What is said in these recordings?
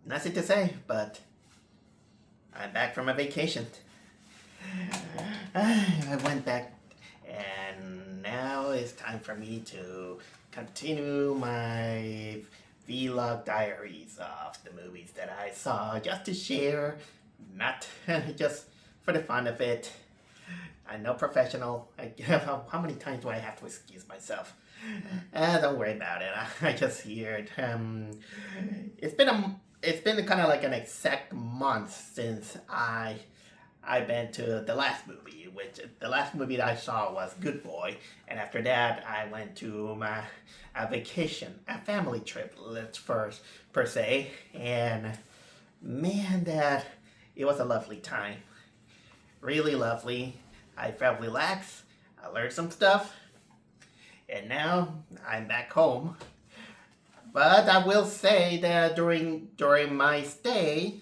Nothing to say, but I'm back from a vacation. I went back, and now it's time for me to continue my vlog diaries of the movies that I saw, just to share, not just for the fun of it. I'm no professional. How many times do I have to excuse myself? Don't worry about it. I just heard. It's been kind of like an exact month since I went to the last movie, which the last movie that I saw was Good Boy, and after that I went to a vacation, a family trip, let's first per se, and man, that it was a lovely time, really lovely. I felt relaxed, I learned some stuff, and now I'm back home. But I will say that during my stay,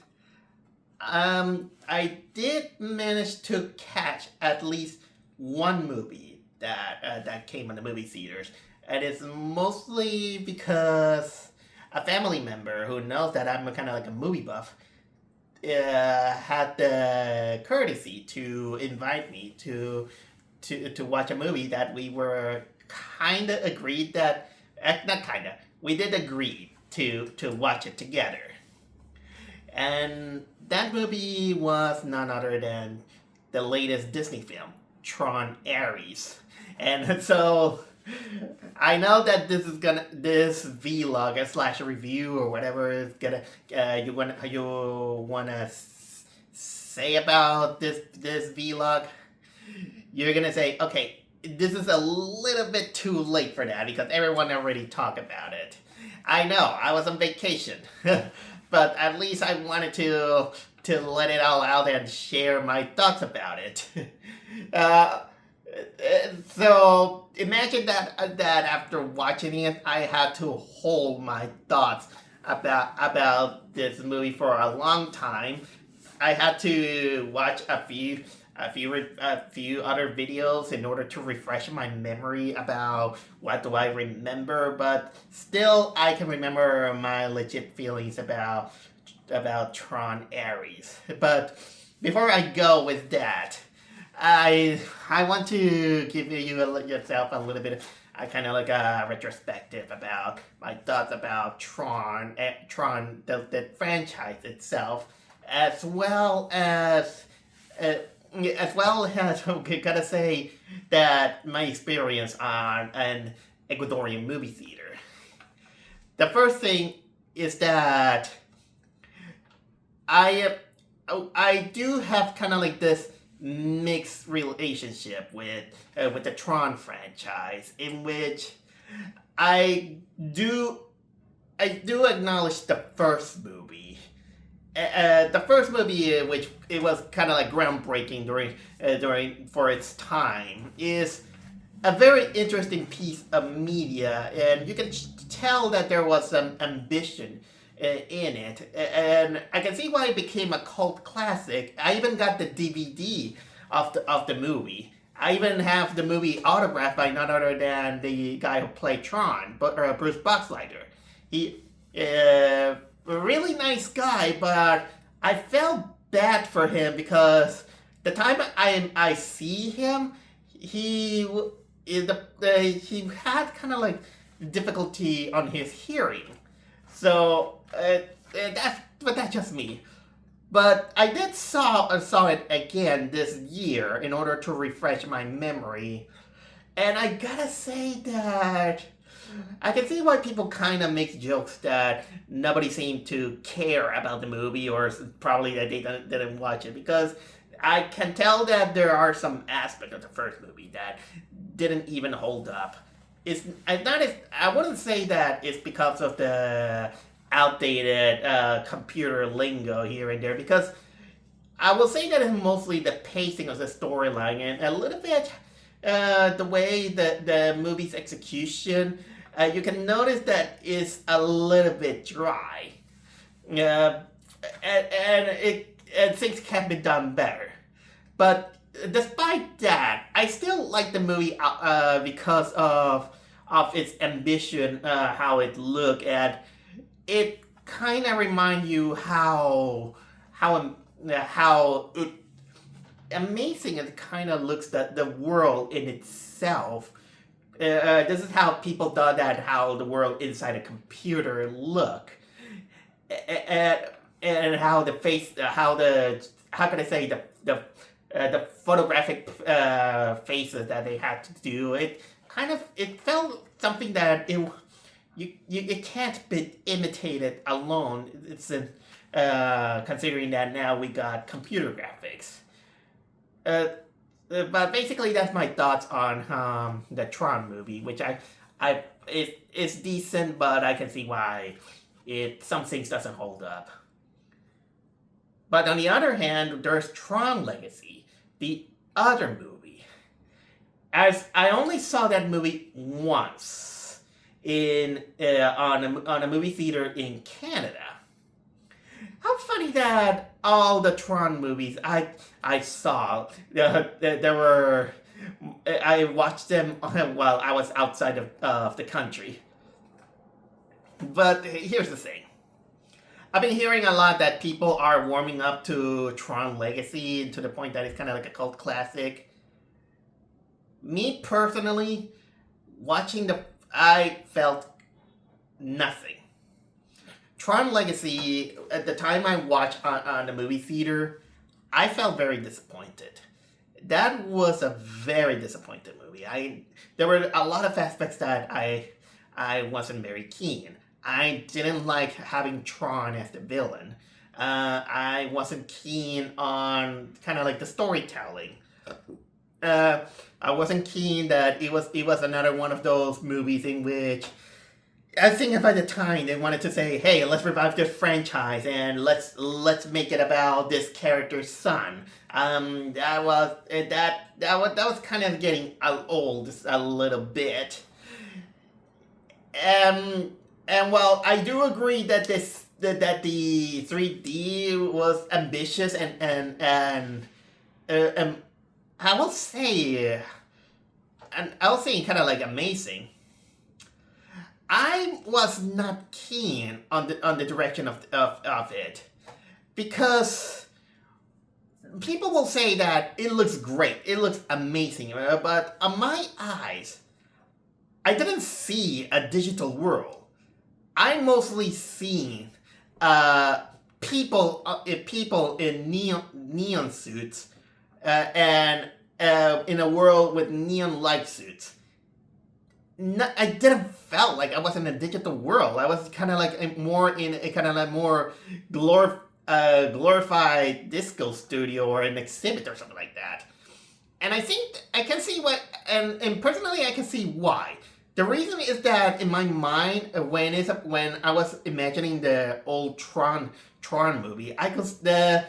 I did manage to catch at least one movie that came in the movie theaters, and it's mostly because a family member who knows that I'm kind of like a movie buff had the courtesy to invite me to watch a movie that we were kind of agreed that not kind of, we did agree to watch it together. And that movie was none other than the latest Disney film, Tron Ares. And so I know that this vlog slash review or whatever is gonna you wanna say about this vlog. You're gonna say, okay, this is a little bit too late for that because everyone already talked about it. I know, I was on vacation, but at least I wanted to let it all out and share my thoughts about it. So imagine that after watching it, I had to hold my thoughts about this movie for a long time. I had to watch a few other videos in order to refresh my memory about what do I remember, but still I can remember my legit feelings about Tron Ares. But before I go with that, I want to give yourself a little bit of kind of like a retrospective about my thoughts about Tron, the franchise itself, as well as I gotta say that my experience on an Ecuadorian movie theater. The first thing is that I do have kind of like this mixed relationship with the Tron franchise, in which I do acknowledge the first movie. The first movie, which it was kind of like groundbreaking during for its time, is a very interesting piece of media, and you can tell that there was some ambition in it, and I can see why it became a cult classic. I even got the DVD of the movie. I even have the movie autographed by none other than the guy who played Tron, Bruce Boxleitner. He a really nice guy, but I felt bad for him because the time I see him, he had kind of like difficulty on his hearing. So that's just me. But I did saw it again this year in order to refresh my memory, and I gotta say that I can see why people kind of make jokes that nobody seemed to care about the movie, or probably that they didn't watch it, because I can tell that there are some aspects of the first movie that didn't even hold up. I wouldn't say that it's because of the outdated computer lingo here and there, because I will say that it's mostly the pacing of the storyline and a little bit the way the movie's execution. You can notice that it's a little bit dry, and things can be done better. But despite that, I still like the movie because of its ambition, how it looked at. It kind of remind you how amazing it kind of looks, that the world in itself. This is how people thought that how the world inside a computer look, and, and how the face, how can I say, the photographic faces that they had to do. It felt something that it can't be imitated alone. It's considering that now we got computer graphics. But basically, that's my thoughts on the Tron movie, which it's decent, but I can see why some things doesn't hold up. But on the other hand, there's Tron Legacy, the other movie. As I only saw that movie once on a movie theater in Canada. How funny that all the Tron movies I saw, I watched them while I was outside of the country. But here's the thing. I've been hearing a lot that people are warming up to Tron Legacy to the point that it's kind of like a cult classic. Me personally, I felt nothing. Tron Legacy, at the time I watched on the movie theater, I felt very disappointed. That was a very disappointed movie. There were a lot of aspects that I wasn't very keen. I didn't like having Tron as the villain. I wasn't keen on kind of like the storytelling. I wasn't keen that it was another one of those movies in which I think by the time they wanted to say, "Hey, let's revive this franchise and let's make it about this character's son." That was kind of getting old just a little bit. And while I do agree that the 3D was ambitious and I will say kind of like amazing, I was not keen on the direction of it, because people will say that it looks great, it looks amazing, but on my eyes, I didn't see a digital world. I mostly seen people in neon suits and in a world with neon light suits. I didn't felt like I was in a digital world. I was kind of like more in a kind of like more glorified disco studio or an exhibit or something like that. And I think I can see and personally I can see why. The reason is that in my mind, when I was imagining the old Tron movie, I could the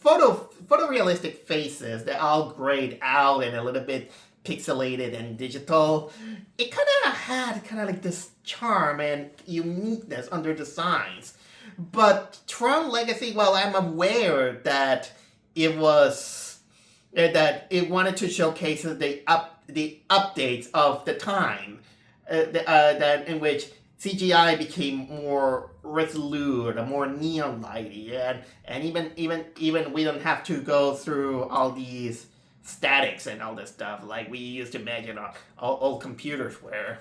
photorealistic faces, they're all grayed out and a little bit pixelated and digital. It kind of had kind of like this charm and uniqueness under the signs. But Tron Legacy, while I'm aware that it wanted to showcase the updates of the time, that in which CGI became more resolute, more neon lighty, and even we don't have to go through all these statics and all this stuff like we used to imagine old computers were.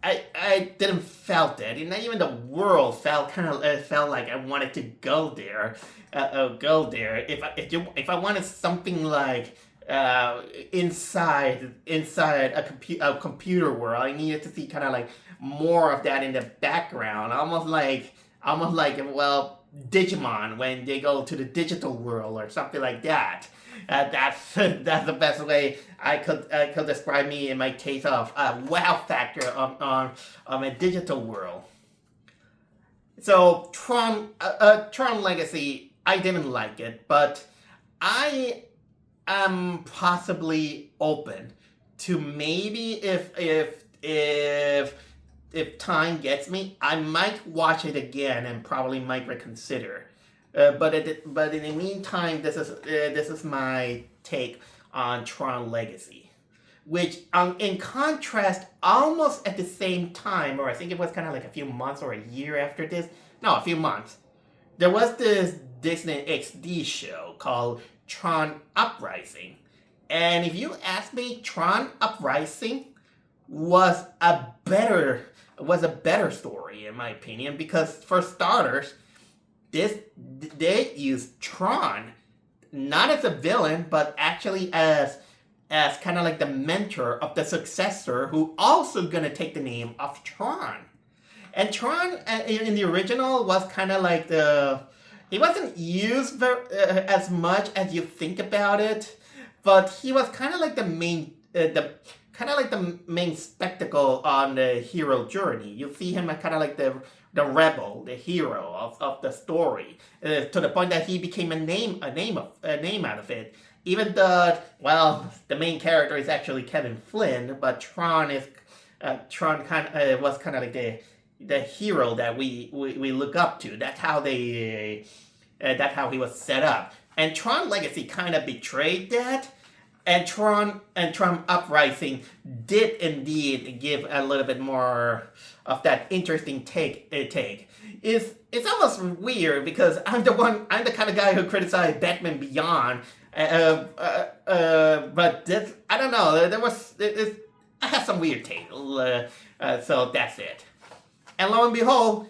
I didn't felt it, and even the world felt like I wanted to go there. If I wanted something like inside a computer world, I needed to see kind of like more of that in the background, almost like Digimon when they go to the digital world or something like that. That's the best way I could describe me in my case of wow factor on a digital world. So Tron Legacy, I didn't like it, but I am possibly open to maybe if time gets me, I might watch it again and probably might reconsider But in the meantime, this is my take on Tron Legacy, which in contrast, almost at the same time, or I think it was kind of like a few months or a year after this. No, a few months. There was this Disney XD show called Tron Uprising, and if you ask me, Tron Uprising was a better story in my opinion, because for starters, they used Tron not as a villain, but actually as kind of like the mentor of the successor, who also gonna take the name of Tron. And Tron in the original was kind of like he wasn't used as much as you think about it, but he was kind of like the main spectacle on the hero journey. You see him as kind of like the rebel, the hero of the story, to the point that he became a name out of it. Even though, well, the main character is actually Kevin Flynn, but Tron was kind of like the hero that we look up to. That's how he was set up. And Tron Legacy kind of betrayed that. And Tron Uprising did indeed give a little bit more of that interesting take. It's almost weird because I'm the kind of guy who criticized Batman Beyond. But this, I don't know. I have some weird take. So that's it. And lo and behold,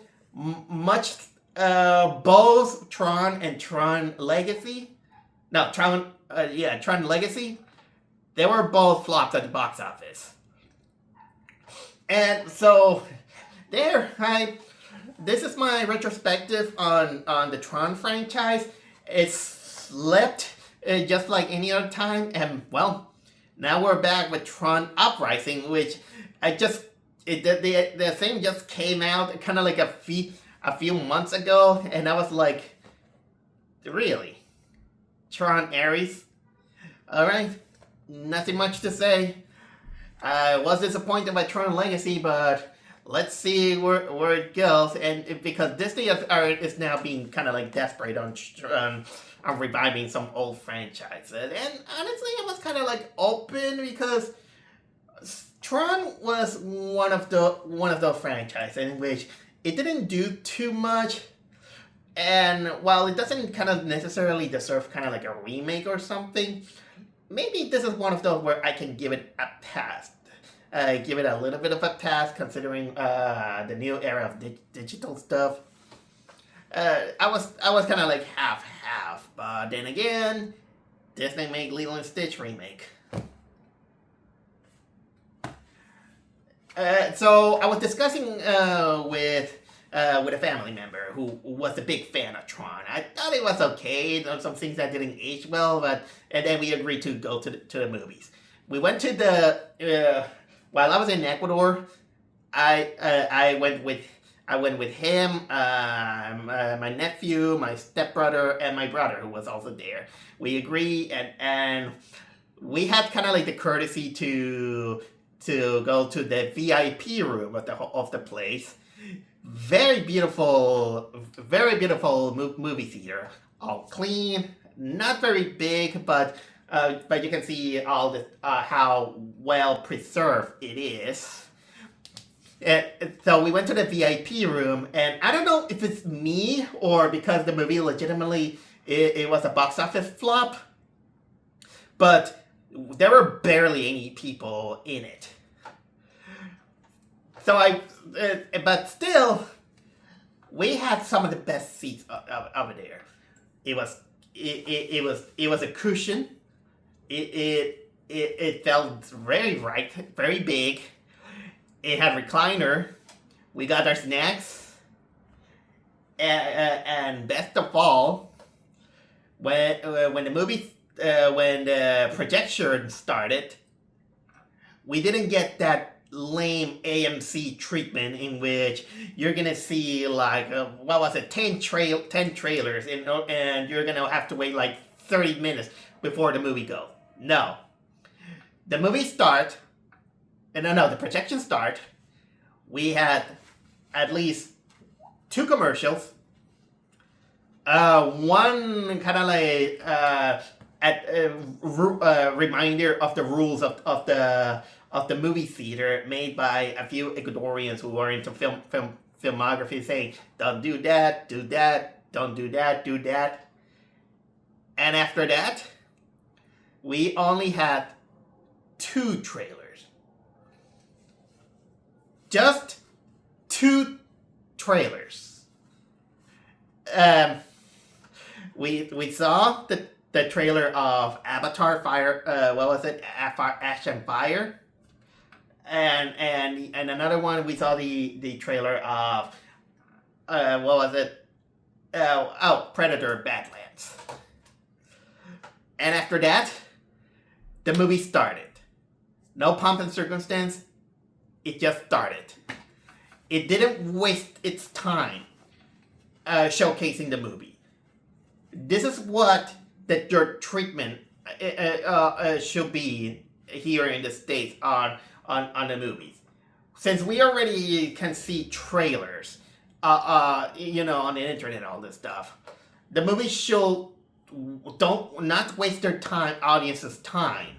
both Tron and Tron Legacy. No, Tron Legacy. They were both flops at the box office. And so, this is my retrospective on the Tron franchise. It slept just like any other time, and well, now we're back with Tron Uprising, which the thing just came out kind of like a few months ago, and I was like, really? Tron Ares? Alright, nothing much to say. I was disappointed by Tron Legacy, but let's see where it goes. And because Disney is now being kind of like desperate on reviving some old franchises. And honestly, I was kind of like open, because Tron was one of those franchises in which it didn't do too much. And while it doesn't kind of necessarily deserve kind of like a remake or something, maybe this is one of those where I can give it a pass. Give it a little bit of a pass, considering the new era of digital stuff. I was kind of like half, but then again, Disney made Lilo and Stitch remake. So I was discussing with a family member who was a big fan of Tron. I thought it was okay. There were some things that didn't age well, and then we agreed to go to the movies. We went to while I was in Ecuador, I went with him, my nephew, my stepbrother, and my brother, who was also there. We agreed, and we had kind of like the courtesy to go to the VIP room of the place. Very beautiful movie theater. All clean, not very big, but you can see all the how well preserved it is. And so we went to the VIP room, and I don't know if it's me or because the movie legitimately it was a box office flop, but there were barely any people in it. So but still, we had some of the best seats over there. It was a cushion. It felt very right, very big. It had recliner. We got our snacks, and best of all, when the projection started, we didn't get that lame AMC treatment in which you're gonna see like 10 trailers and you're gonna have to wait like 30 minutes before the movie goes. No, the movie start. No, the projection start. We had at least 2 commercials, One kind of like reminder of the rules of the movie theater made by a few Ecuadorians who are into filmography, saying, "Don't do that, do that, don't do that, do that." And after that, we only had 2 trailers. Just 2 trailers. We saw the trailer of Avatar Fire. What was it? Ash and Fire. And another one, we saw the trailer of what was it? Predator Badlands. And after that, the movie started. No pomp and circumstance. It just started. It didn't waste its time showcasing the movie. This is what your treatment should be here in the States on the movies. Since we already can see trailers, on the internet and all this stuff, the movies should not waste their audience's time,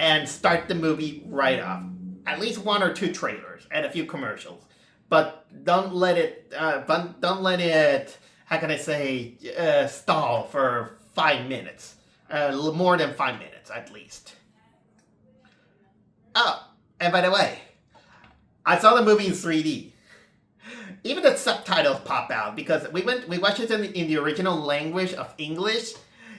and start the movie right off. At least 1 or 2 trailers and a few commercials, but don't let it. How can I say? Stall for 5 minutes. More than 5 minutes at least. Oh, and by the way, I saw the movie in 3D. Even the subtitles pop out because we watched it in the original language of English,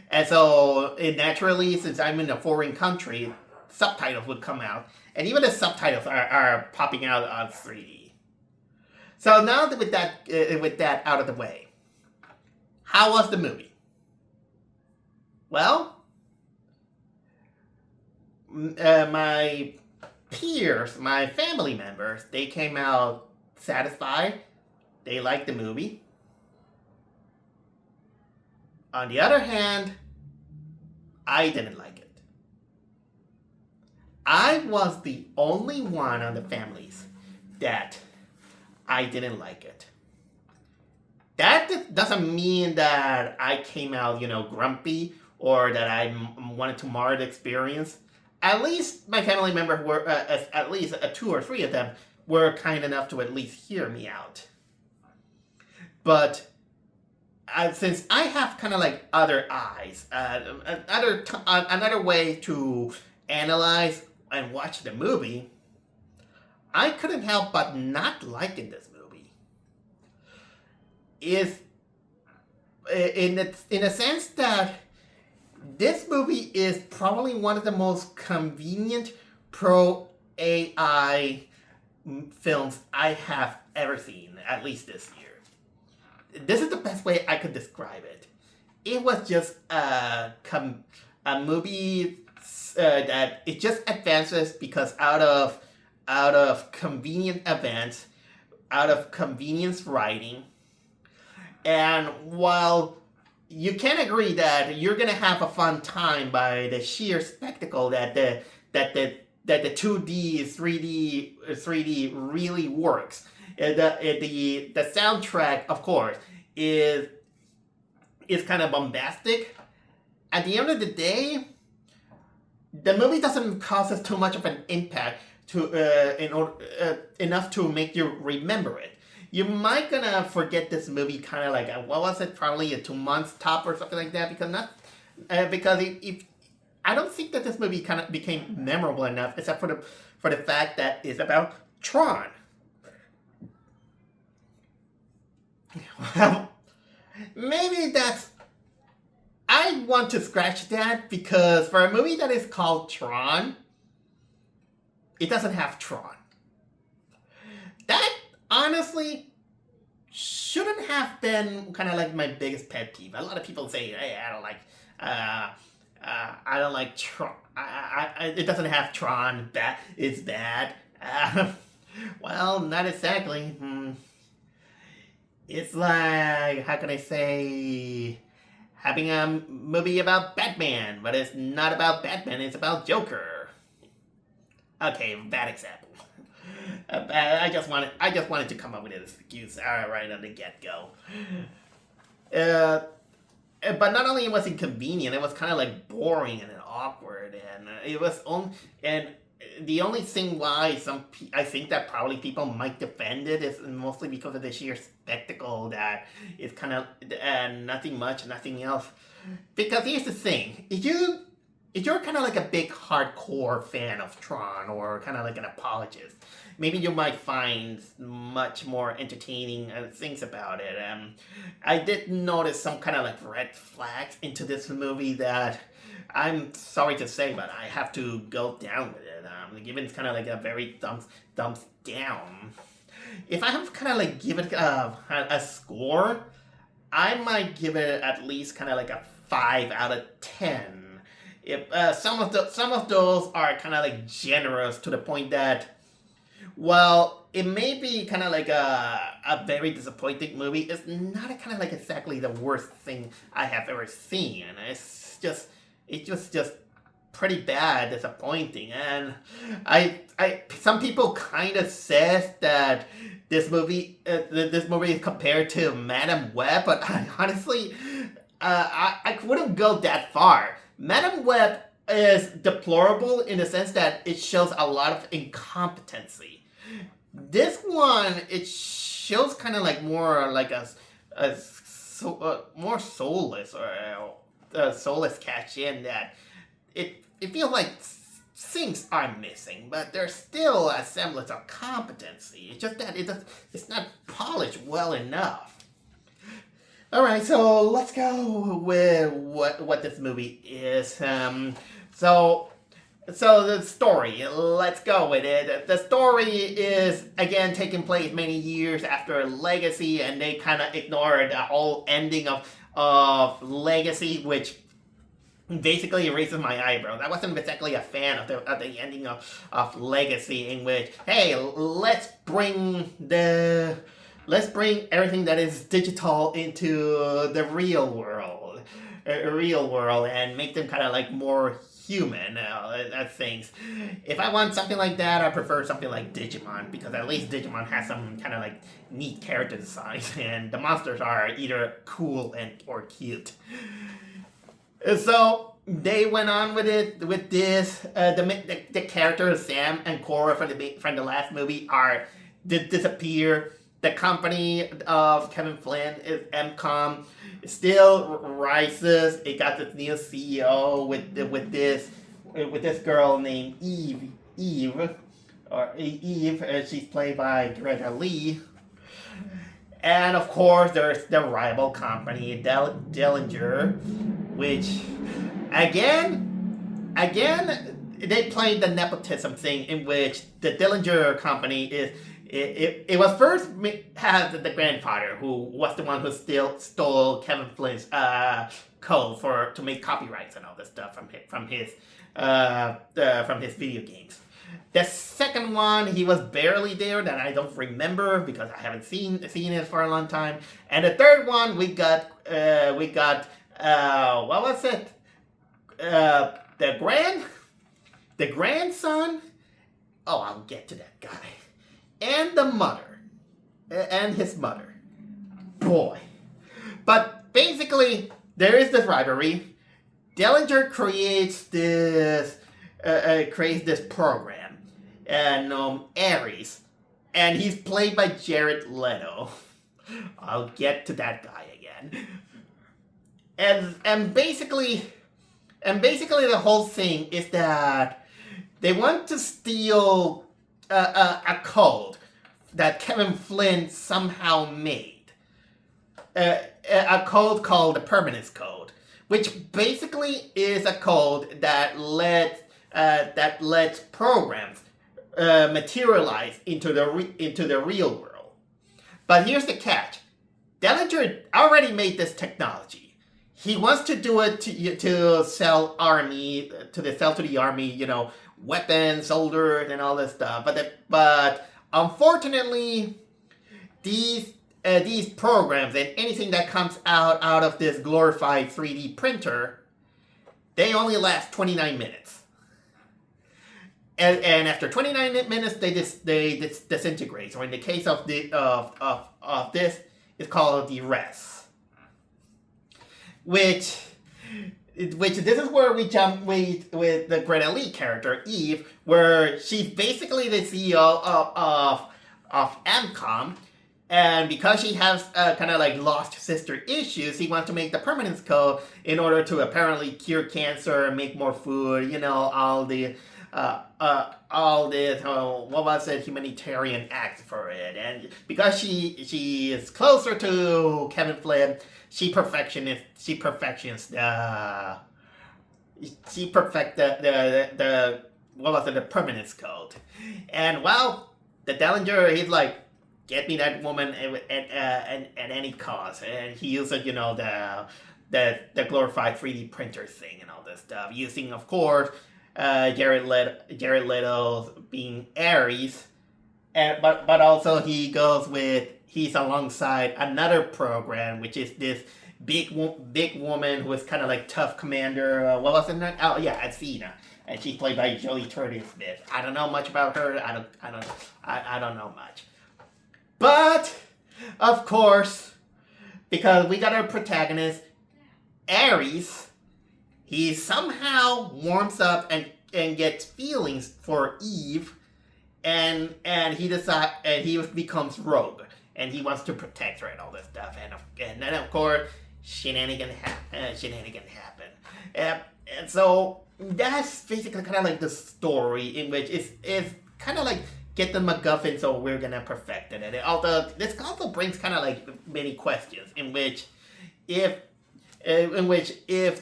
and so naturally, since I'm in a foreign country, subtitles would come out, and even the subtitles are popping out on 3D. So now that with that out of the way, how was the movie? Well, my peers, my family members, they came out satisfied. They liked the movie. On the other hand, I didn't like it. I was the only one on the families that I didn't like it. That doesn't mean that I came out, grumpy, or that I wanted to mar the experience. At least my family members were, at least 2 or 3 of them, were kind enough to at least hear me out. But since I have kind of like other eyes, another way to analyze and watch the movie, I couldn't help but not liking this movie. Is in a sense that this movie is probably one of the most convenient pro AI films I have ever seen, at least this year. This is the best way I could describe it. It was just a movie that it just advances because out of convenient events, out of convenience writing, and while you can agree that you're gonna have a fun time by the sheer spectacle that the 2D 3D really works. The soundtrack, of course, is kind of bombastic. At the end of the day, the movie doesn't cause us too much of an impact enough to make you remember it. You might gonna forget this movie kind of like, what was it, probably a 2 months top or something like that, because I don't think that this movie kind of became memorable enough, except for the fact that it's about Tron. Well, maybe I want to scratch that, because for a movie that is called Tron, it doesn't have Tron. That, honestly, shouldn't have been kind of like my biggest pet peeve. A lot of people say, hey, I don't like Tron. It doesn't have Tron. It's bad. Well, not exactly. It's like, how can I say, having a movie about Batman, but it's not about Batman, it's about Joker. Okay, bad example. I just wanted to come up with an excuse right on the get-go. Uh, but not only it was inconvenient, it was kind of like boring and awkward, and it was on. And the only thing why I think that probably people might defend it is mostly because of the sheer spectacle that is kind of and nothing much, nothing else. Because here's the thing: if you're kind of like a big hardcore fan of Tron or kind of like an apologist, maybe you might find much more entertaining things about it. I did notice some kind of like red flags into this movie that I'm sorry to say, but I have to go down with it. Given it's kind of like a very thumbs down. If I have kind of like give it a score, I might give it at least kind of like a 5 out of 10. If some of those are kind of like generous to the point that, well, it may be kind of like a very disappointing movie. It's not kind of like exactly the worst thing I have ever seen. It's just pretty bad, disappointing, and some people kind of says that this movie is compared to Madam Web, but I honestly, I wouldn't go that far. Madam Web is deplorable in the sense that it shows a lot of incompetency. This one, it shows kind of like more like more soulless or soulless cash in that it feels like things are missing, but there's still a semblance of competency. It's just that it's not polished well enough. All right, so let's go with what this movie is. So the story, let's go with it. The story is, again, taking place many years after Legacy, and they kind of ignore the whole ending of Legacy, which basically erases my eyebrows. I wasn't exactly a fan of the ending of Legacy, in which, hey, let's bring everything that is digital into the real world, and make them kind of like more human things. If I want something like that, I prefer something like Digimon, because at least Digimon has some kind of like neat character designs, and the monsters are either cool or cute. So they went on with this. The characters Sam and Cora from the last movie disappear. The company of Kevin Flynn is MCOM. Still rises. It got this new CEO with this girl named Eve. She's played by Greta Lee. And of course, there's the rival company, Dillinger, which, again, they played the nepotism thing, in which the Dillinger company is. It was first had the grandfather, who was the one who stole Kevin Flynn's code to make copyrights and all this stuff from his video games. The second one, he was barely there, that I don't remember because I haven't seen it for a long time. And the third one, we got what was it? The grandson. Oh, I'll get to that guy. And the mother, and his mother. Boy. But basically, there is this rivalry. Dillinger creates this program, and Ares, and he's played by Jared Leto. I'll get to that guy again. And basically the whole thing is that they want to steal a code that Kevin Flynn somehow made. A code called the Permanence Code, which basically is a code that lets programs materialize into the real world. But here's the catch: Dillinger already made this technology. He wants to do it to sell to the army, weapons, soldiers, and all this stuff. But unfortunately, these programs and anything that comes out of this glorified 3D printer, they only last 29 minutes. And after 29 minutes, they disintegrate. So in the case of this, it's called the res. which this is where we jump with the Greta Lee character Eve, where she's basically the CEO of AMCOM, and because she has kind of like lost sister issues, he wants to make the Permanence Code in order to apparently cure cancer, make more food, all this what was it, humanitarian acts for it. And because she is closer to Kevin Flynn, she perfects the what was it, the Permanence Code. And well, the Dellinger, he's like, get me that woman at any cost. And he uses, the glorified 3D printer thing and all this stuff, using, of course, Jared Leto being Ares, but also he's alongside another program, which is this big woman who is kind of like tough commander. What was her name? Oh yeah, Athena, and she's played by Joey Turner-Smith. I don't know much about her. I don't know much, but of course, because we got our protagonist, Ares. He somehow warms up and gets feelings for Eve, and he becomes rogue, and he wants to protect her and all this stuff, and then of course shenanigans happen, and so that's basically kind of like the story, in which it's kind of like get the MacGuffin, so we're gonna perfect it. And this also brings kind of like many questions, in which if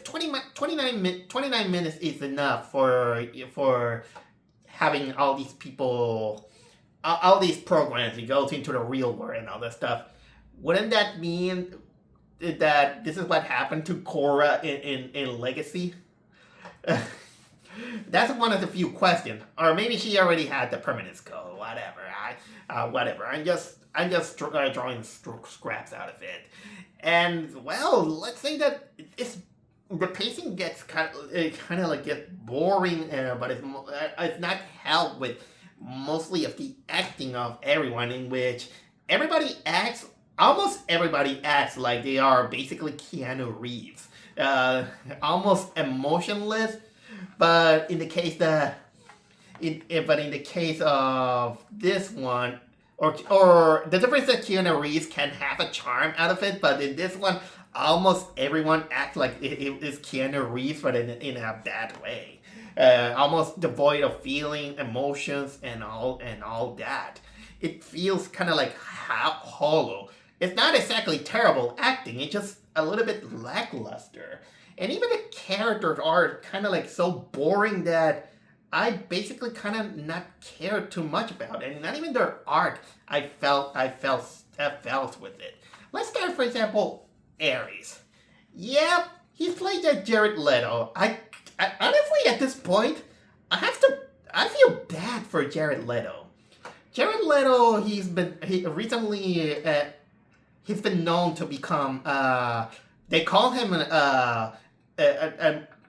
29 minutes is enough for having all these people, all these programs to go into the real world and all that stuff, wouldn't that mean that this is what happened to Korra in Legacy? That's one of the few questions. Or maybe she already had the Permanence Code. Whatever. I'm just drawing scraps out of it. And well, let's say that the pacing gets kind of like gets boring, but it's not helped with mostly of the acting of everyone, in which almost everybody acts like they are basically Keanu Reeves, almost emotionless. But in the case of this one, or the difference that Keanu Reeves can have a charm out of it, but in this one, almost everyone acts like it is Keanu Reeves, but in a bad way, almost devoid of feeling, emotions, and all that. It feels kind of like hollow. It's not exactly terrible acting; it's just a little bit lackluster, and even the characters are kind of like so boring that I basically kind of not cared too much about it, and not even their art. I felt with it. Let's start, for example, Ares. Yeah, he's played by Jared Leto. I honestly, at this point, I feel bad for Jared Leto. Jared Leto, he's been known to become they call him a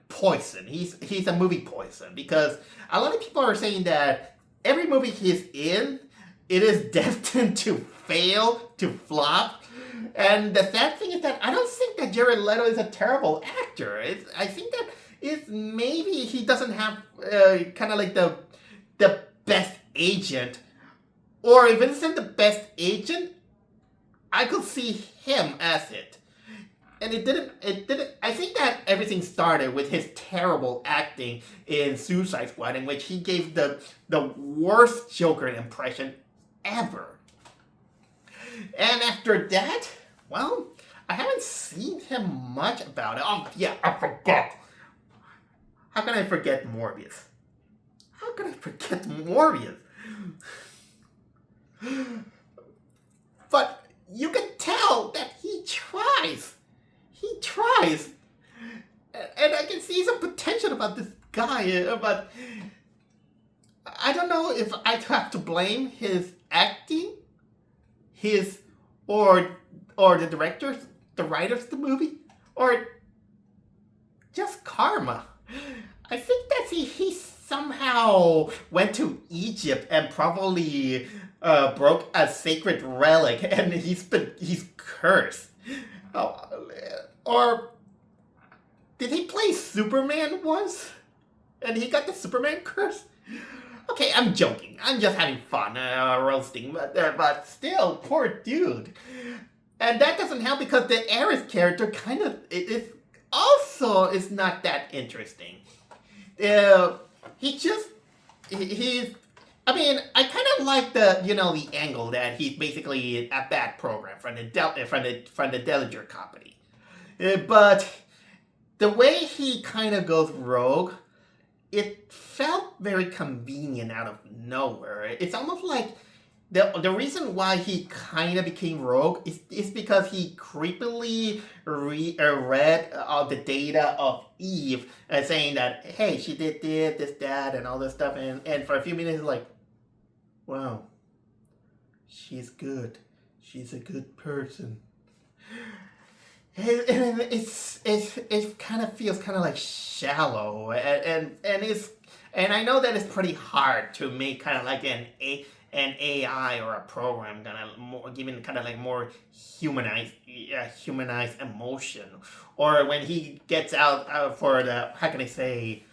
poison. He's a movie poison, because a lot of people are saying that every movie he's in, it is destined to fail, to flop. And the sad thing is that I don't think that Jared Leto is a terrible actor. I think that maybe he doesn't have kind of like the best agent, or if it isn't the best agent, I could see him as it. And it didn't. I think that everything started with his terrible acting in Suicide Squad, in which he gave the worst Joker impression ever. And after that, well, I haven't seen him much about it. Oh yeah, I forget. How can I forget Morbius? But you can tell that he tries. And I can see some potential about this guy, but I don't know if I have to blame his acting, or the directors, the writers of the movie, or just karma. I think that he somehow went to Egypt and probably broke a sacred relic, and he's cursed. Or did he play Superman once? And he got the Superman curse? Okay, I'm joking. I'm just having fun roasting, but still, poor dude. And that doesn't help because the Ares character kind of is also is not that interesting. He just he's. I mean, I kind of like the angle that he's basically a bad program from the Dellinger company, but the way he kind of goes rogue, it felt very convenient out of nowhere. It's almost like the reason why he kind of became rogue is because he creepily read all the data of Eve saying that, hey, she did this, that, and all this stuff. And for a few minutes, like, wow, she's good. She's a good person. And it kind of feels kind of like shallow, and I know that it's pretty hard to make kind of like an AI or a program kind of more giving kind of like more humanized emotion, or when he gets out for the, how can I say,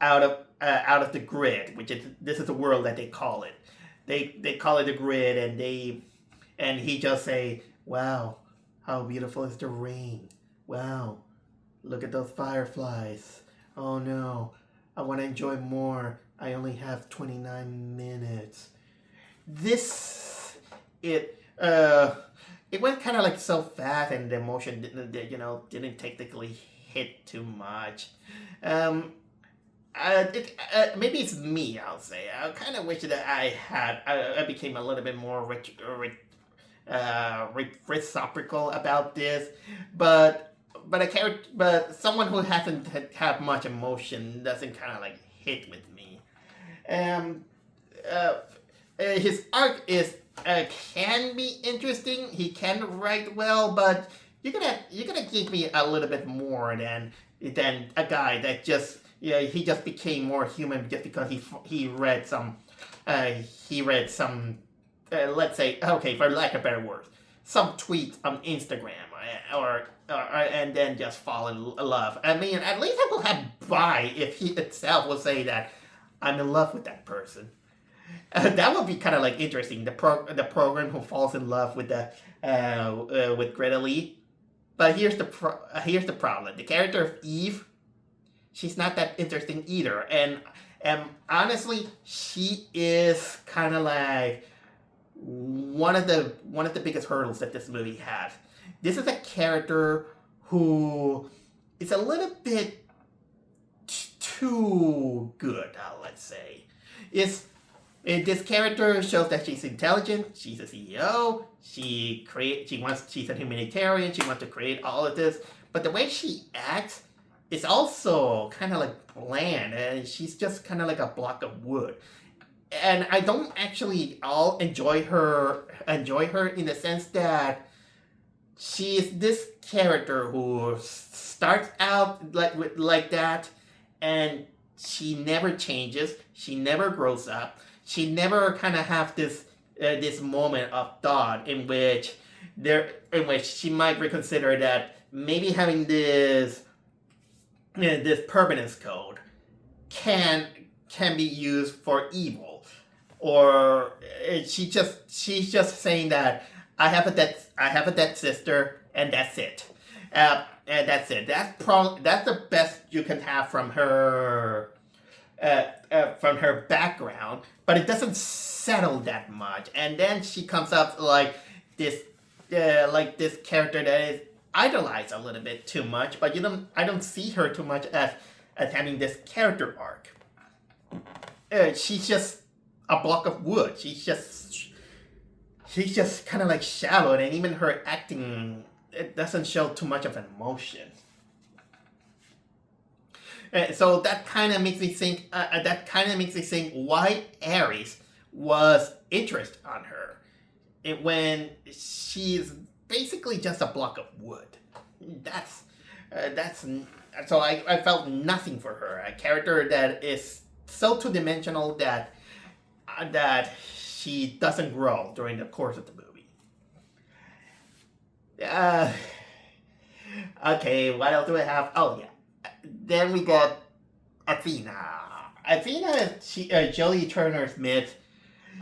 out of the grid, which is, this is the world that they call it. They call it the grid, and he just say, wow, how beautiful is the rain. Wow, look at those fireflies. Oh no, I want to enjoy more. I only have 29 minutes. It went kind of like so fast, and the emotion didn't technically hit too much. Maybe it's me, I'll say. I kind of wish that I became a little bit more reciprocal about this, but someone who hasn't had much emotion doesn't kind of like hit with me. His arc is can be interesting. He can write well, but you're gonna give me a little bit more than a guy that just he just became more human just because he read some let's say, okay, for lack of better words, some tweets on Instagram or and then just fall in love. I mean, at least I will have buy if he itself will say that I'm in love with that person. That would be kind of like interesting. The program who falls in love with with Greta Lee. But here's the problem. The character of Eve, she's not that interesting either. And honestly, she is kind of like one of the biggest hurdles that this movie has. This is a character who is a little bit too good, let's say. This character shows that she's intelligent, she's a CEO, she's a humanitarian, she wants to create all of this, but the way she acts is also kind of like bland, and she's just kind of like a block of wood. And I don't actually enjoy her in the sense that she is this character who starts out like that, and she never changes, she never grows up, she never kind of have this moment of thought in which she might reconsider that maybe having this permanence code can be used for evil, or she's just saying that I have a dead sister, and that's it. And that's it. That's the best you can have from her background, but it doesn't settle that much. And then she comes up like this character that is idolized a little bit too much. But I don't see her too much as having this character arc. She's just a block of wood. She's just kind of like shallow, and even her acting, it doesn't show too much of an emotion. So that kind of makes me think. Why Ares was interested on her, when she's basically just a block of wood. So I felt nothing for her. A character that is so two-dimensional that she doesn't grow during the course of the movie. Okay, what else do I have? Oh yeah, then we got Athena. Athena is Jolie Turner Smith.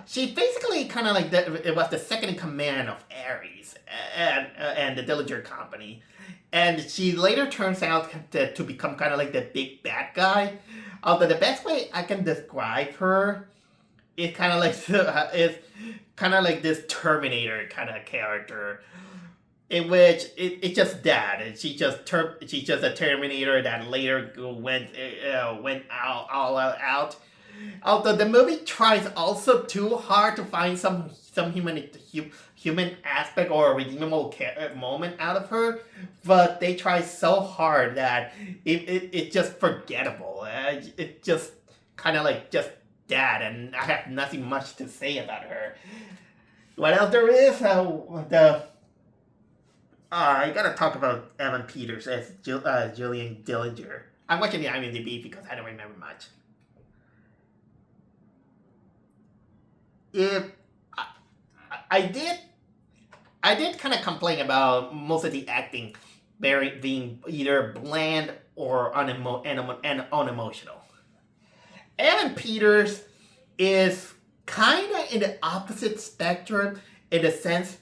She basically kind of like it was the second in command of Ares and the Dillinger Company, and she later turns out to become kind of like the big bad guy. Although the best way I can describe her is kind of like this Terminator kind of character, in which it's just that, and she's just a Terminator that later went all out. Although the movie tries also too hard to find some human aspect or a redeemable moment out of her, but they try so hard that it's just forgettable. It's just kind of like just that, and I have nothing much to say about her. What else there is? I gotta talk about Evan Peters as Julian Dillinger. I'm watching the IMDb because I don't remember much. If I did kind of complain about most of the acting being either bland or unemotional. Evan Peters is kind of in the opposite spectrum in the sense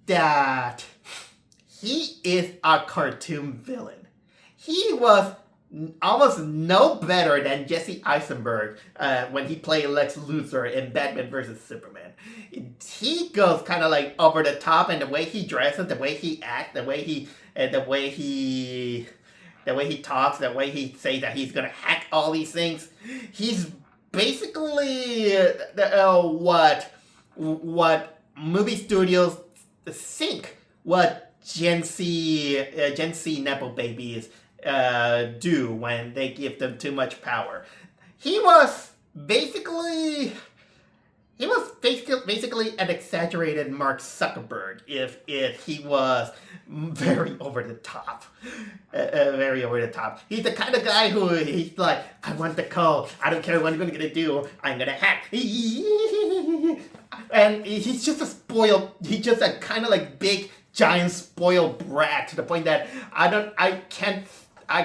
that he is a cartoon villain. He was almost no better than Jesse Eisenberg when he played Lex Luthor in Batman vs. Superman. He goes kind of like over the top, and the way he dresses, the way he acts, the way he talks, the way he says that he's gonna hack all these things. He's basically what movie studios think what Gen Z Nepo babies do when they give them too much power. He was basically an exaggerated Mark Zuckerberg if he was very over the top. Very over the top. He's the kind of guy who he's like, I want the code. I don't care what I'm going to do. I'm going to hack. And he's just he's just a kind of like big, giant spoiled brat to the point that I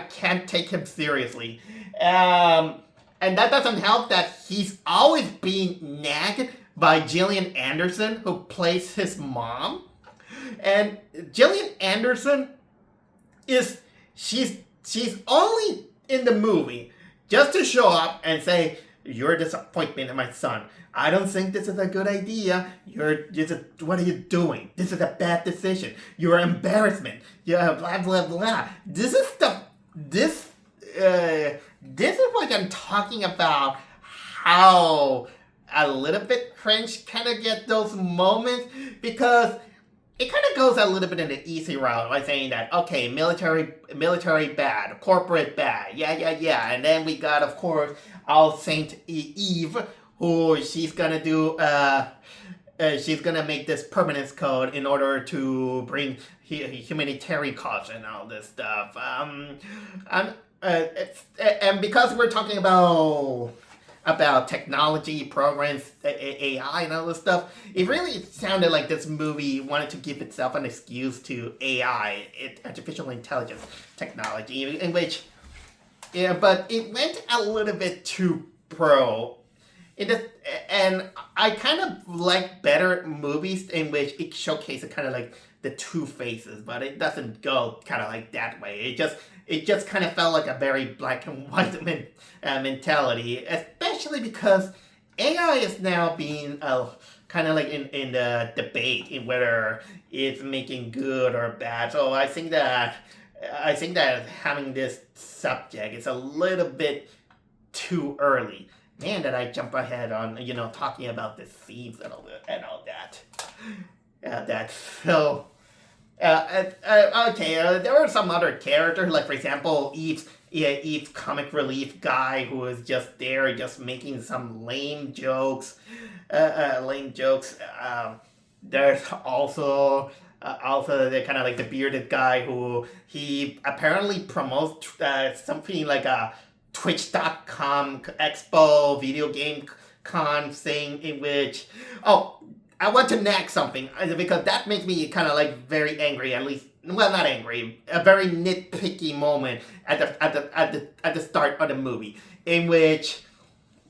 can't take him seriously. And that doesn't help that he's always being nagged by Gillian Anderson, who plays his mom. And Gillian Anderson she's only in the movie just to show up and say, you're a disappointment in my son. I don't think this is a good idea. What are you doing? This is a bad decision. You're an embarrassment. Blah, blah, blah. This is what I'm talking about, how a little bit cringe kind of get those moments, because it kind of goes a little bit in the easy route by saying that, okay, military bad, corporate bad, yeah. And then we got, of course, All Saint Eve, who she's gonna make this Permanence Code in order to bring humanitarian cause and all this stuff. And because we're talking about technology, programs, AI, and all this stuff, it really sounded like this movie wanted to give itself an excuse to AI, artificial intelligence technology, in which, but it went a little bit too pro. And I kind of like better movies in which it showcases kind of like the two faces, but it doesn't go kind of like that way. It just kind of felt like a very black and white mentality, especially because AI is now being kind of like in the debate in whether it's making good or bad. So I think that having this subject is a little bit too early. Man, did I jump ahead on talking about the themes and all that. Okay, there were some other characters, like for example, Eve's comic relief guy who is just there, just making some lame jokes. There's also the kind of like the bearded guy who he apparently promotes something like a Twitch.com Expo video game con thing in which I want to nag something because that makes me kind of like very angry. At least, well, not angry, a very nitpicky moment at the start of the movie in which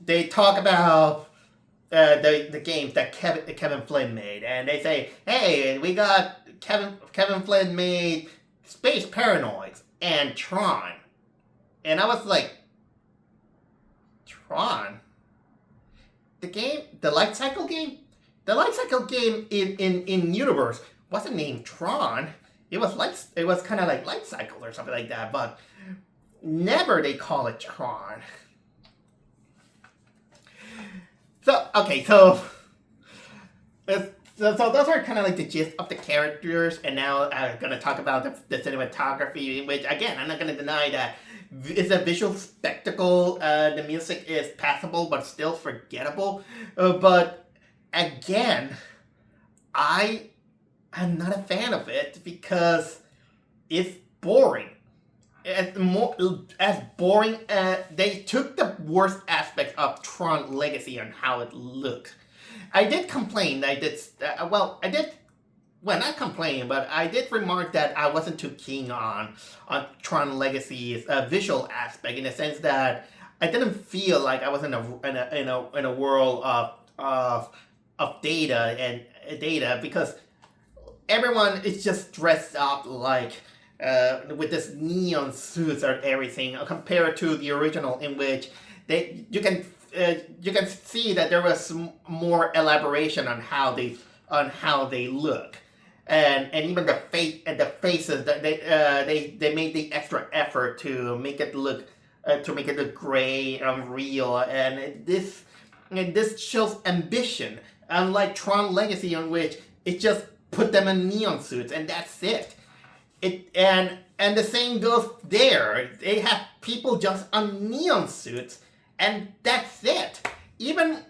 they talk about the games that Kevin Flynn made, and they say, "Hey, we got Kevin Flynn made Space Paranoids and Tron," and I was like, Tron, the light cycle game. The life cycle game in universe wasn't named Tron. It was kind of like life cycle or something like that, but never they call it Tron. So okay, so those are kind of like the gist of the characters, and now I'm gonna talk about the cinematography, in which again I'm not gonna deny that it's a visual spectacle. The music is passable but still forgettable, but again, I am not a fan of it because it's boring. As boring as they took the worst aspects of Tron Legacy on how it looked. I did complain. I did not complain, but I did remark that I wasn't too keen on Tron Legacy's visual aspect, in the sense that I didn't feel like I was in a world of data, because everyone is just dressed up like with this neon suits or everything, compared to the original, in which you can see that there was more elaboration on how they look, and even the faces that they made the extra effort to make it look gray and real, and this shows ambition. Unlike Tron Legacy, on which it just put them in neon suits and that's it. And the same goes there. They have people just on neon suits and that's it. Even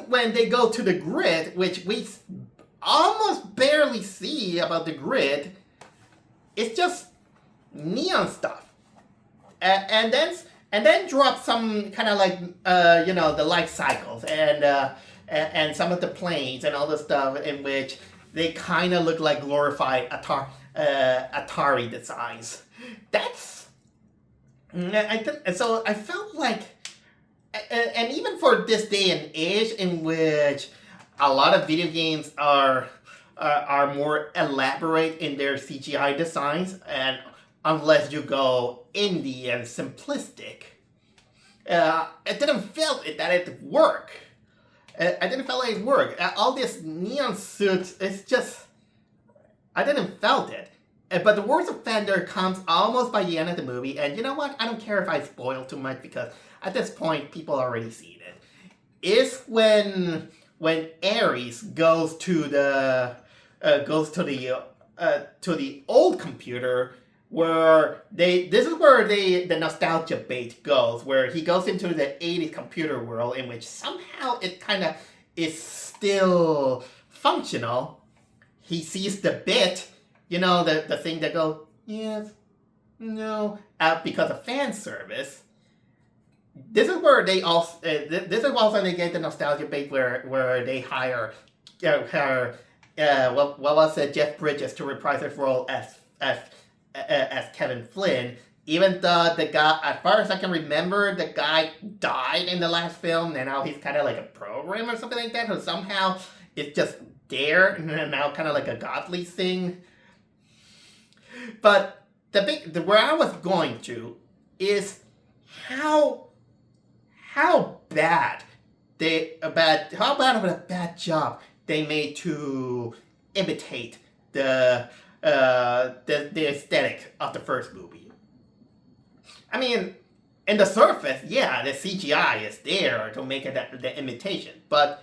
when they go to the grid, which we almost barely see about the grid, it's just neon stuff. And then drop some kind of like the life cycles and some of the planes and all the stuff, in which they kind of look like glorified Atari designs. So I felt like, and even for this day and age, in which a lot of video games are more elaborate in their CGI designs, and unless you go indie and simplistic, it didn't feel that it worked. I didn't feel like it worked. All these neon suits, it's just, I didn't felt it. But the worst offender comes almost by the end of the movie, and you know what? I don't care if I spoil too much, because at this point, people already seen it. It's when Ares goes to the old computer, where this is where the nostalgia bait goes, where he goes into the 80s computer world, in which somehow it kind of is still functional. He sees the bit, the thing that goes, yes, no, because of fan service. This is where they also, this is also they get the nostalgia bait, where they hire, what was it, Jeff Bridges to reprise his role as Kevin Flynn, even though the guy, as far as I can remember, the guy died in the last film, and now he's kind of like a program or something like that, so somehow it's just there, and now kind of like a godly thing. But where I was going to is how bad of a bad job they made to imitate the aesthetic of the first movie. I mean, in the surface, yeah, the CGI is there to make it the imitation, but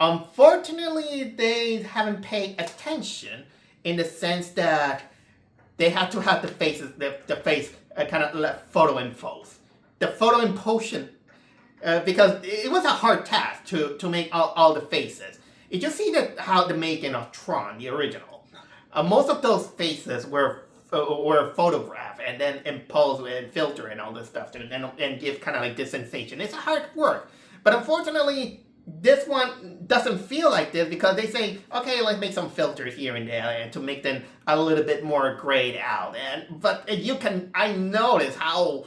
unfortunately, they haven't paid attention, in the sense that they have to have the face kind of like photo impose. The photo imposition, because it was a hard task to make all the faces. You just see how the making of Tron, the original. Most of those faces were photographed and then imposed and filter and all this stuff and give kind of like this sensation. It's hard work, but unfortunately, this one doesn't feel like this because they say, okay, let's make some filters here and there and to make them a little bit more grayed out. But I notice how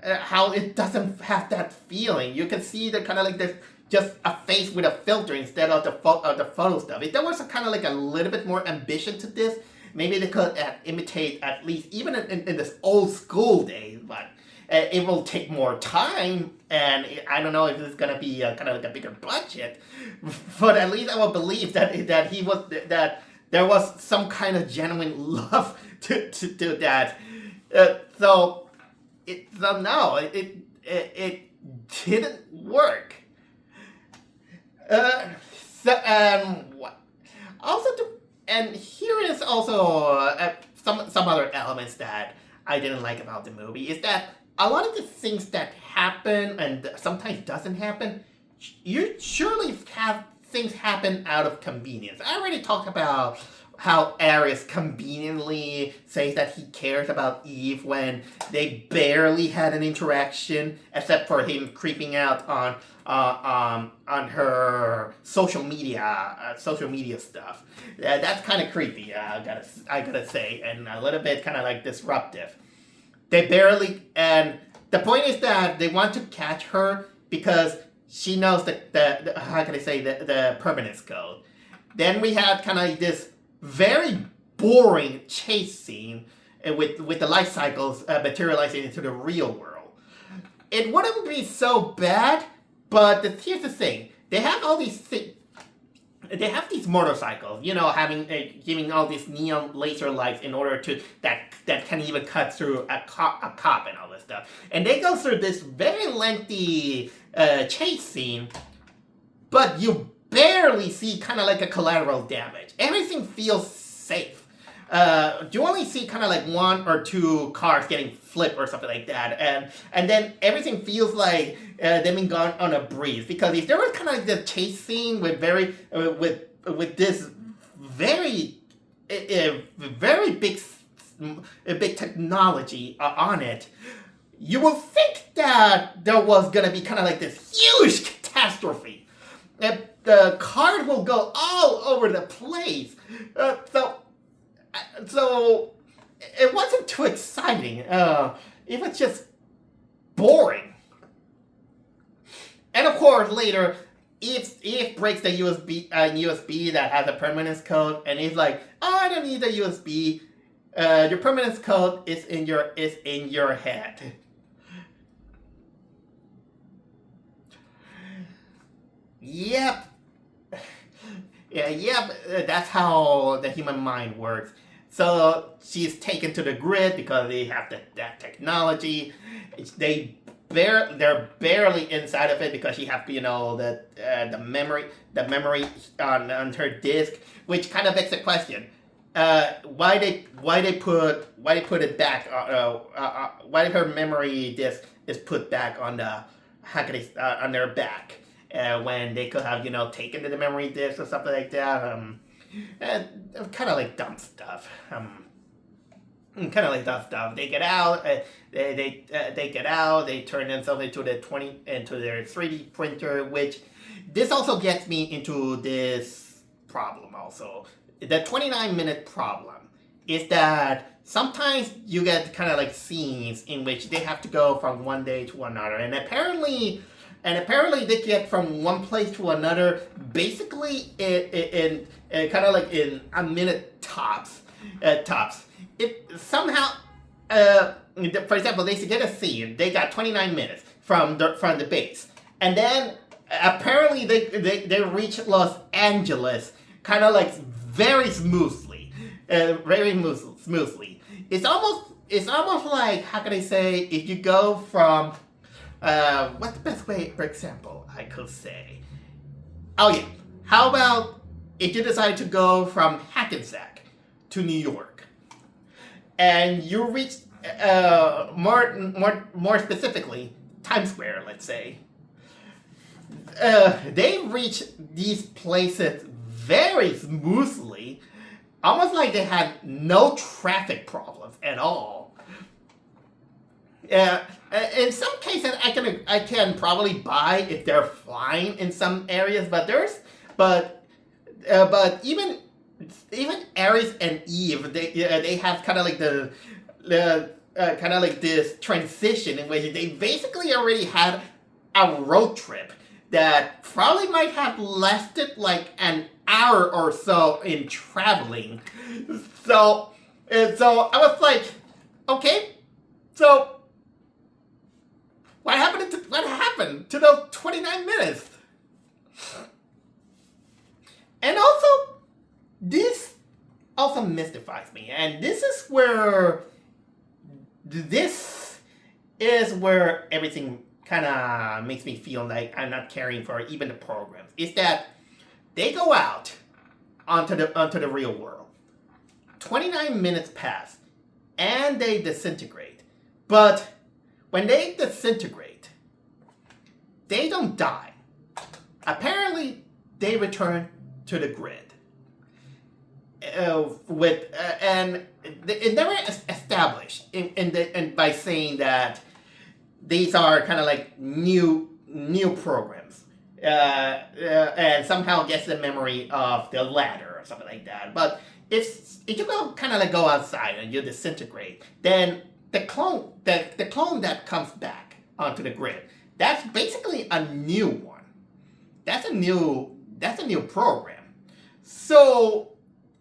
it doesn't have that feeling. You can see the kind of like this, just a face with a filter instead of the photo stuff. If there was a kind of like a little bit more ambition to this, maybe they could imitate at least even in this old school days, but it will take more time, and I don't know if it's gonna be kind of like a bigger budget, but at least I will believe that that there was some kind of genuine love to that. So no, it didn't work. And here is also some other elements that I didn't like about the movie is that a lot of the things that happen and sometimes doesn't happen, you surely have things happen out of convenience. I already talked about how Ares conveniently says that he cares about Eve when they barely had an interaction, except for him creeping out on her social media stuff. That's kind of creepy. I gotta say, and a little bit kind of like disruptive. They barely, and the point is that they want to catch her because she knows the how can I say the Permanence Code. Then we had kind of like this very boring chase scene with the life cycles materializing into the real world. It wouldn't be so bad, but here's the thing: they have all these things. They have these motorcycles, having giving all these neon laser lights in order to that can even cut through a cop and all this stuff. And they go through this very lengthy chase scene, but you barely see kind of like a collateral damage. Everything feels safe. You only see kind of like one or two cars getting flipped or something like that, and then everything feels like they've been gone on a breeze. Because if there was kind of like the chase scene with with this very very big technology on it, you would think that there was gonna be kind of like this huge catastrophe. The cars will go all over the place. So it wasn't too exciting. It was just boring. And of course, later, Eve breaks the USB that has a permanence code, and he's like, "Oh, I don't need the USB. Your permanence code is in your head." Yep. Yeah, that's how the human mind works. So she's taken to the grid because they have that technology. They're barely inside of it because she has the memory on her disk, which kind of begs the question: why they put it back? Why her memory disk is put back on on their back? When they could have, taken to the memory disk or something like that. Kind of like dumb stuff. They get out. They get out. They turn themselves into their 3D printer. Which this also gets me into this problem. Also, the 29-minute problem is that sometimes you get kind of like scenes in which they have to go from one day to another, and apparently they get from one place to another basically in kind of like in a minute tops. It somehow, for example, they get a scene. They got 29 minutes from the base, and then apparently they reach Los Angeles kind of like very smoothly. It's almost like, how can I say, if you go from what's the best way, for example, I could say? Oh yeah, how about if you decide to go from Hackensack to New York, and you reach more specifically Times Square, let's say. They reach these places very smoothly, almost like they had no traffic problems at all. In some cases, I can probably buy if they're flying in some areas, but even Ares and Eve, they have kind of like the kind of like this transition in which they basically already had a road trip that probably might have lasted like an hour or so in traveling. So I was like, okay, so what happened to those 29 minutes? And also, this also mystifies me, and this is where everything kind of makes me feel like I'm not caring for even the programs. Is that they go out onto the real world. 29 minutes pass, and they disintegrate. But when they disintegrate, they don't die. Apparently, they return to the grid. And it never established and by saying that these are kind of like new programs, and somehow gets the memory of the ladder or something like that. But if you go outside and you disintegrate, then the clone that comes back onto the grid, that's basically a new one. That's a new program. So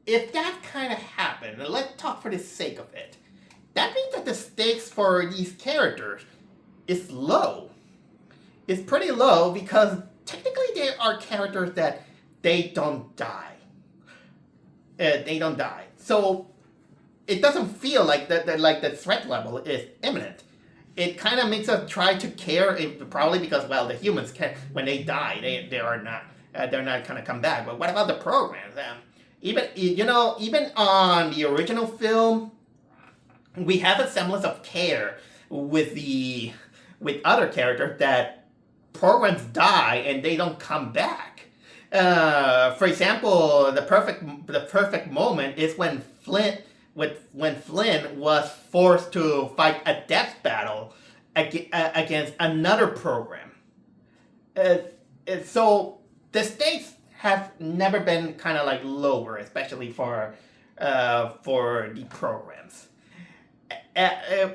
if that kind of happened, and let's talk for the sake of it, that means that the stakes for these characters is low. It's pretty low because technically they are characters that they don't die. So it doesn't feel like the threat level is imminent. It kind of makes us try to care, probably because, well, the humans can, when they die, they're not gonna come back. But what about the programs? Even on the original film, we have a semblance of care with other characters that programs die and they don't come back. For example, the perfect moment is when Flynn was forced to fight a death battle against another program. So the stakes have never been kind of like lower, especially for the programs. And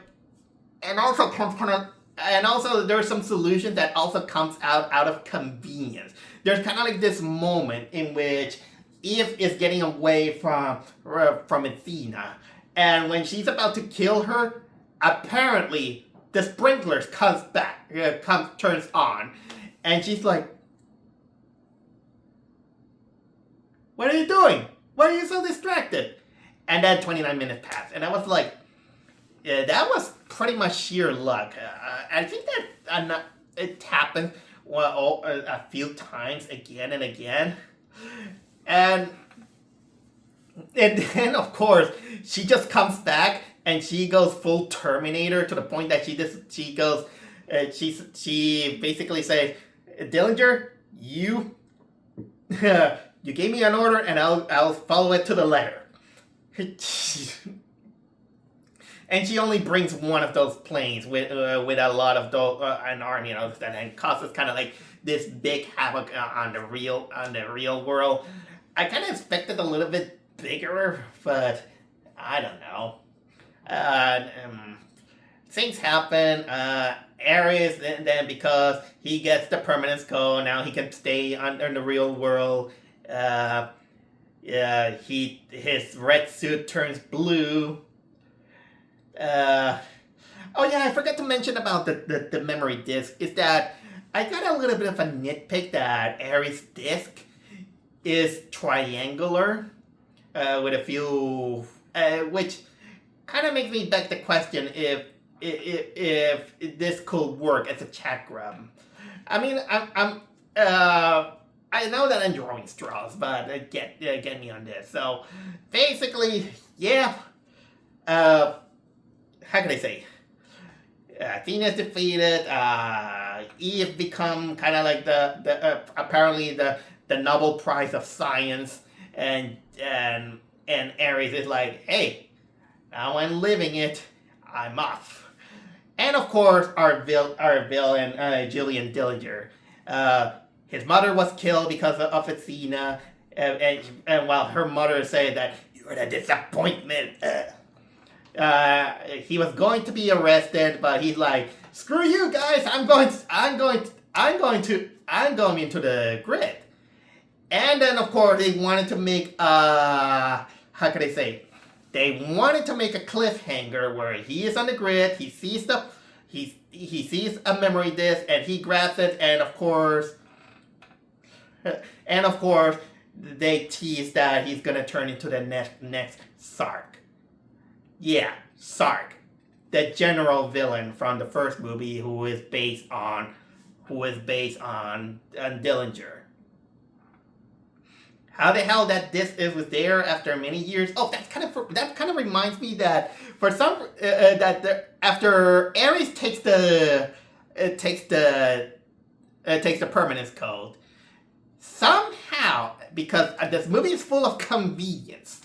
also there's some solution that also comes out of convenience. There's kind of like this moment in which Eve is getting away from Athena, and when she's about to kill her, apparently the sprinklers turns on, and she's like, "What are you doing? Why are you so distracted?" And then 29 minutes passed, and I was like, yeah, that was pretty much sheer luck. I think that it happened a few times again and again. And then, of course, she just comes back and she goes full Terminator to the point that she basically says, "Dillinger, you gave me an order and I'll follow it to the letter." And she only brings one of those planes with a lot of an army and all that, and causes kind of like this big havoc on the real world. I kind of expected a little bit bigger, but I don't know. Things happen. Ares, then because he gets the Permanence Code, now he can stay under the real world. His red suit turns blue. Oh yeah, I forgot to mention about the memory disk. Is that I got a little bit of a nitpick that Ares' disk is triangular, with a few, which kind of makes me beg the question if this could work as a chat grub. I mean, I know that I'm drawing straws, but get me on this. So basically, yeah. How can I say? Athena's defeated. Eve become kind of like the apparently the Nobel Prize of Science, and Ares is like, "Hey, now I'm living it. I'm off." And of course, our villain, Julian Dillinger. His mother was killed because of Athena, and while her mother said that you're a disappointment, he was going to be arrested, but he's like, "Screw you guys! I'm going into the grid." And then, of course, they wanted to make how can I say? They wanted to make a cliffhanger where he is on the grid, he sees he sees a memory disk, and he grabs it, and of course, they tease that he's gonna turn into the next Sark. Yeah, Sark, the general villain from the first movie, who is based on Dillinger. How the hell that this was there after many years? Oh, that kind of reminds me that for some after Ares takes the Permanence Code, somehow, because this movie is full of convenience,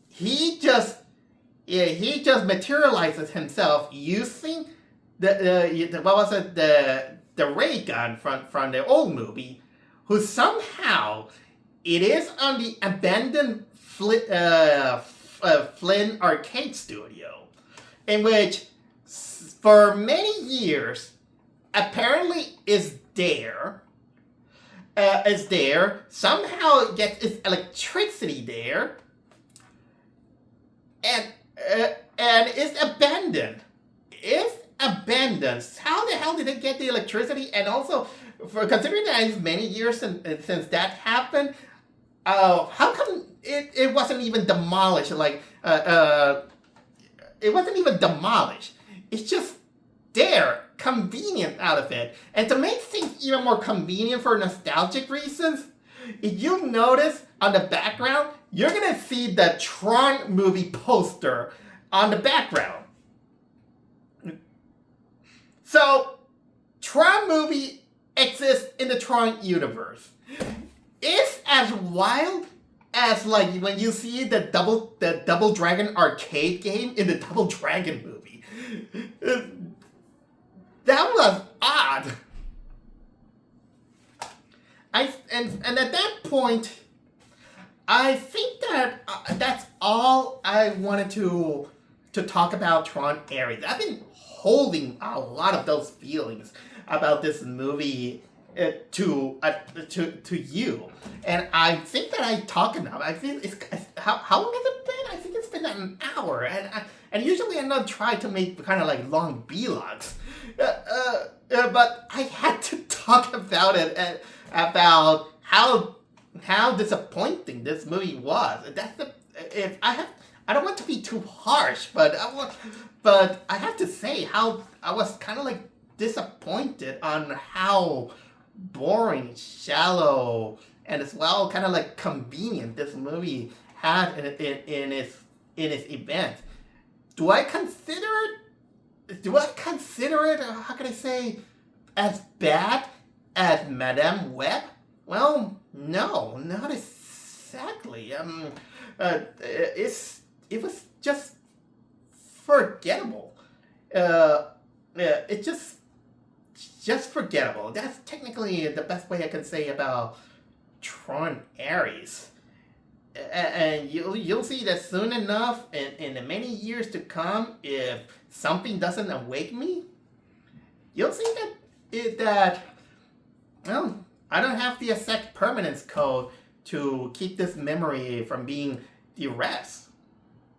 he just materializes himself using the ray gun from the old movie, who somehow it is on the abandoned Flynn arcade studio, in which for many years apparently is there. Somehow it gets its electricity there, and it's abandoned. How the hell did it get the electricity? And also, for considering that it's many years since that happened, how come it wasn't even demolished? It wasn't even demolished. It's just there, convenient out of it. And to make things even more convenient for nostalgic reasons, if you notice on the background, you're gonna see the Tron movie poster on the background. So, Tron movie exists in the Tron universe. It's as wild as when you see the Double Dragon arcade game in the Double Dragon movie. That was odd. And at that point, I think that that's all I wanted to talk about Tron Ares. I've been holding a lot of those feelings about this movie to you, and I think that I talk enough. I think how long has it been? I think it's been an hour, and usually I not try to make kind of long vlogs, but I had to talk about it, about how disappointing this movie was. I don't want to be too harsh, but I have to say how I was kind of disappointed on how boring, shallow, and as well kind of convenient this movie had in its event. Do I consider it? How can I say, as bad as Madame Web? Well, no, not exactly. It was just forgettable. It just forgettable. That's technically the best way I can say about Tron Ares. And you'll see that soon enough, in the many years to come, if something doesn't awake me, you'll see that I don't have the exact permanence code to keep this memory from being erased.